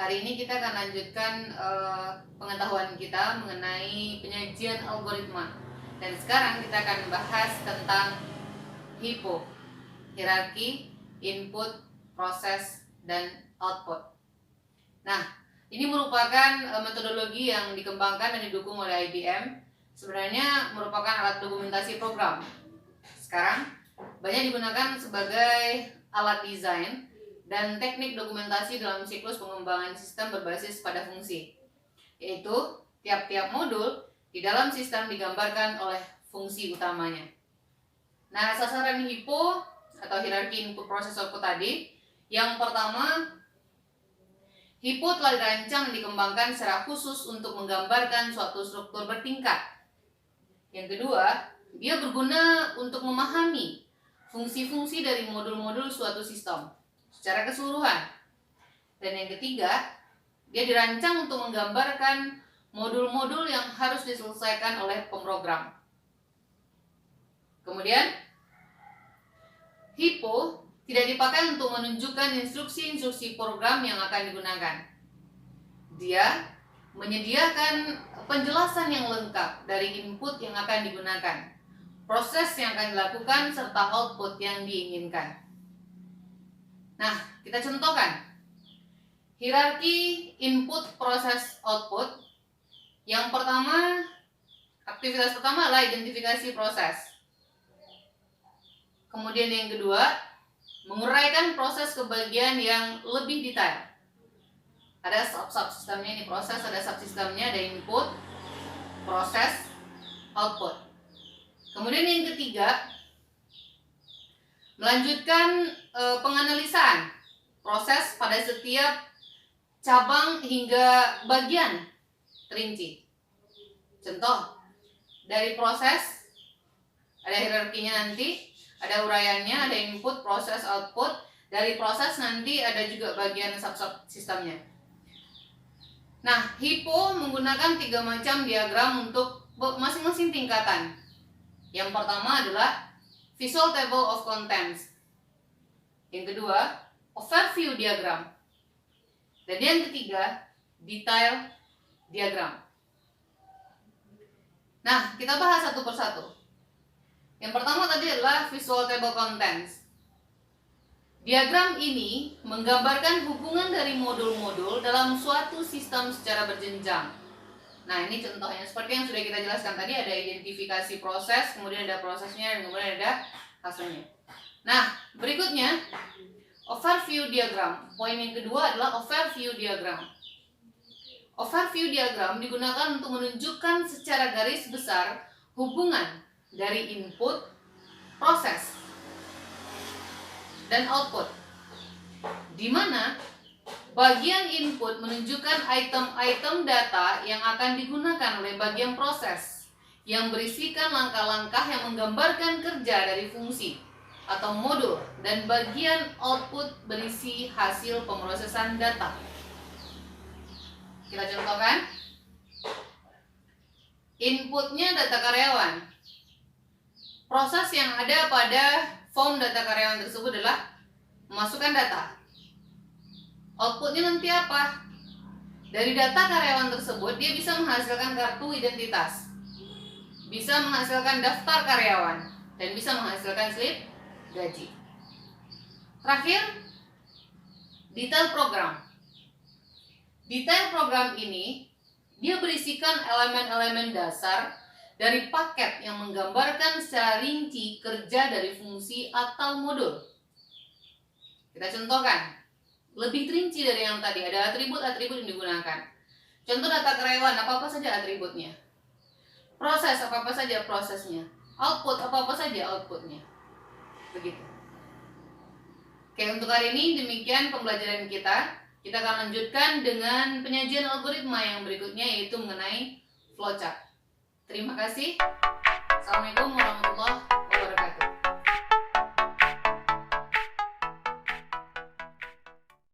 Hari ini kita akan lanjutkan pengetahuan kita mengenai penyajian algoritma. Dan sekarang kita akan bahas tentang HIPPO, hierarki, input, proses, dan output. Nah, ini merupakan metodologi yang dikembangkan dan didukung oleh IBM. Sebenarnya merupakan alat dokumentasi program. Sekarang banyak digunakan sebagai alat desain dan teknik dokumentasi dalam siklus pengembangan sistem berbasis pada fungsi, yaitu tiap-tiap modul di dalam sistem digambarkan oleh fungsi utamanya. Nah, sasaran HIPPO atau hierarki input proses output tadi, yang pertama, HIPPO telah dirancang dan dikembangkan secara khusus untuk menggambarkan suatu struktur bertingkat. Yang kedua, dia berguna untuk memahami fungsi-fungsi dari modul-modul suatu sistem secara keseluruhan. Dan yang ketiga, dia dirancang untuk menggambarkan modul-modul yang harus diselesaikan oleh pemrogram. Kemudian, HIPPO tidak dipakai untuk menunjukkan instruksi-instruksi program yang akan digunakan. Dia menyediakan penjelasan yang lengkap dari input yang akan digunakan, proses yang akan dilakukan, serta output yang diinginkan. Nah, kita contohkan hierarki input, proses, output. Yang pertama, aktivitas pertama adalah identifikasi proses. Kemudian yang kedua, menguraikan proses ke bagian yang lebih detail. Ada subsistemnya, ini proses, ada subsistemnya, ada input, proses, output. Kemudian yang ketiga, melanjutkan penganalisaan proses pada setiap cabang hingga bagian terinci. Contoh, dari proses ada hierarkinya, nanti ada uraiannya, ada input, proses, output. Dari proses nanti ada juga bagian subsistemnya. Nah, HIPPO menggunakan 3 macam diagram untuk masing-masing tingkatan. Yang pertama adalah Visual Table of Contents. Yang kedua, Overview Diagram. Dan yang ketiga, Detail Diagram. Nah, kita bahas satu persatu. Yang pertama tadi adalah Visual Table Contents. Diagram ini menggambarkan hubungan dari modul-modul dalam suatu sistem secara berjenjang. Nah, ini contohnya seperti yang sudah kita jelaskan tadi, ada identifikasi proses, kemudian ada prosesnya, dan kemudian ada hasilnya. Nah, berikutnya overview diagram. Poin yang kedua adalah overview diagram. Overview diagram digunakan untuk menunjukkan secara garis besar hubungan dari input, proses, dan output, di mana bagian input menunjukkan item-item data yang akan digunakan oleh bagian proses, yang berisikan langkah-langkah yang menggambarkan kerja dari fungsi atau modul, dan bagian output berisi hasil pemrosesan data. Kita contohkan. Inputnya data karyawan. Proses yang ada pada form data karyawan tersebut adalah memasukkan data. Outputnya nanti apa? Dari data karyawan tersebut dia bisa menghasilkan kartu identitas, bisa menghasilkan daftar karyawan, dan bisa menghasilkan slip gaji. Terakhir, detail program. Detail program ini dia berisikan elemen-elemen dasar dari paket yang menggambarkan secara rinci kerja dari fungsi atau modul. Kita contohkan. Lebih rinci dari yang tadi, ada atribut-atribut yang digunakan. Contoh data karyawan, apa-apa saja atributnya. Proses, apa-apa saja prosesnya. Output, apa-apa saja outputnya. Begitu. Oke, untuk hari ini demikian pembelajaran kita. Kita akan lanjutkan dengan penyajian algoritma yang berikutnya, yaitu mengenai flowchart. Terima kasih. Assalamualaikum warahmatullahi wabarakatuh.